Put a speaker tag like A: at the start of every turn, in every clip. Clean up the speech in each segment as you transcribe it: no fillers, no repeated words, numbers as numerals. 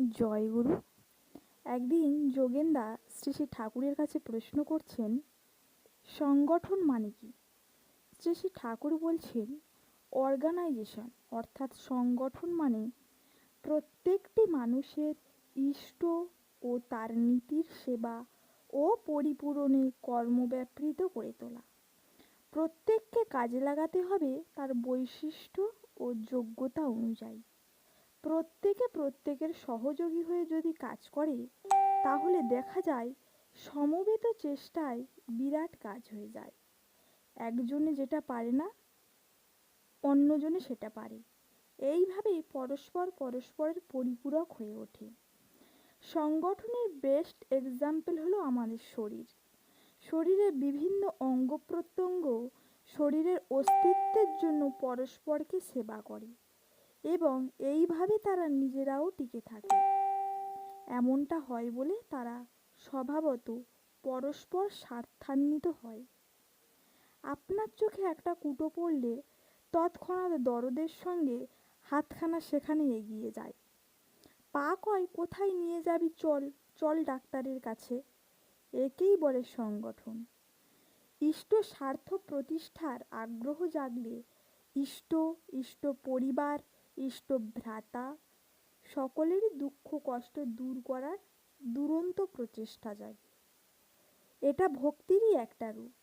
A: জয়গুরু। একদিন যোগেনদা শ্রী শ্রী ঠাকুরের কাছে প্রশ্ন করছেন, সংগঠন মানে কি? শ্রী শ্রী ঠাকুর বলছেন, অর্গানাইজেশন অর্থাৎ সংগঠন মানে প্রত্যেকটি মানুষের ইষ্ট ও তার নীতির সেবা ও পরিপূরণে কর্মব্যাপৃত করে তোলা। প্রত্যেককে কাজে লাগাতে হবে তার বৈশিষ্ট্য ও যোগ্যতা অনুযায়ী। প্রত্যেকে প্রত্যেকের সহযোগী হয়ে যদি কাজ করে, তাহলে দেখা যায় সমবেত চেষ্টায় বিরাট কাজ হয়ে যায়। একজনে যেটা পারে না, অন্যজনে সেটা পারে। এইভাবেই পরস্পরের পরিপূরক হয়ে ওঠে। সংগঠনের বেস্ট এক্সাম্পল হলো আমাদের শরীর। শরীরের বিভিন্ন অঙ্গ প্রত্যঙ্গ শরীরের অস্তিত্বের জন্য পরস্পরকে সেবা করে এবং এইভাবে তারা নিজেরাও টিকে থাকে। এমনটা হয় বলে তারা স্বভাবত পরস্পর স্বার্থান্বিত হয়। আপনার চোখে একটা কুটো পড়লে তৎক্ষণাৎ দরদের সঙ্গে হাতখানা সেখানে এগিয়ে যায়। পা কয়, কোথায় নিয়ে যাবি? চল চল ডাক্তারের কাছে। একেই বলে সংগঠন। ইষ্ট স্বার্থ প্রতিষ্ঠার আগ্রহ জাগলে ইষ্ট পরিবার, ইষ্ট ভ্রাতা সকলেরই দুঃখ কষ্ট দূর করার দুরন্ত প্রচেষ্টা জাগে। এটা ভক্তিরই একটা রূপ।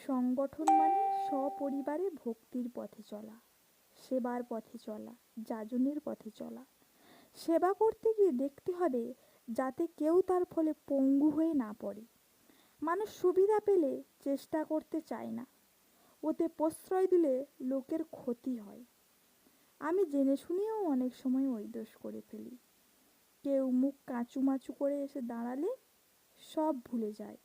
A: সংগঠন মানে সপরিবারে ভক্তির পথে চলা, সেবার পথে চলা, যাজনের পথে চলা। সেবা করতে গিয়ে দেখতে হবে যাতে কেউ তার ফলে পঙ্গু হয়ে না পড়ে। মানুষ সুবিধা পেলে চেষ্টা করতে চায় না, ওতে প্রশ্রয় দিলে লোকের ক্ষতি হয়। আমি জেনে শুনেও অনেক সময় ওই দোষ করে ফেলি। কেউ মুখ কাঁচুমাচু করে এসে দাঁড়ালে সব ভুলে যায়।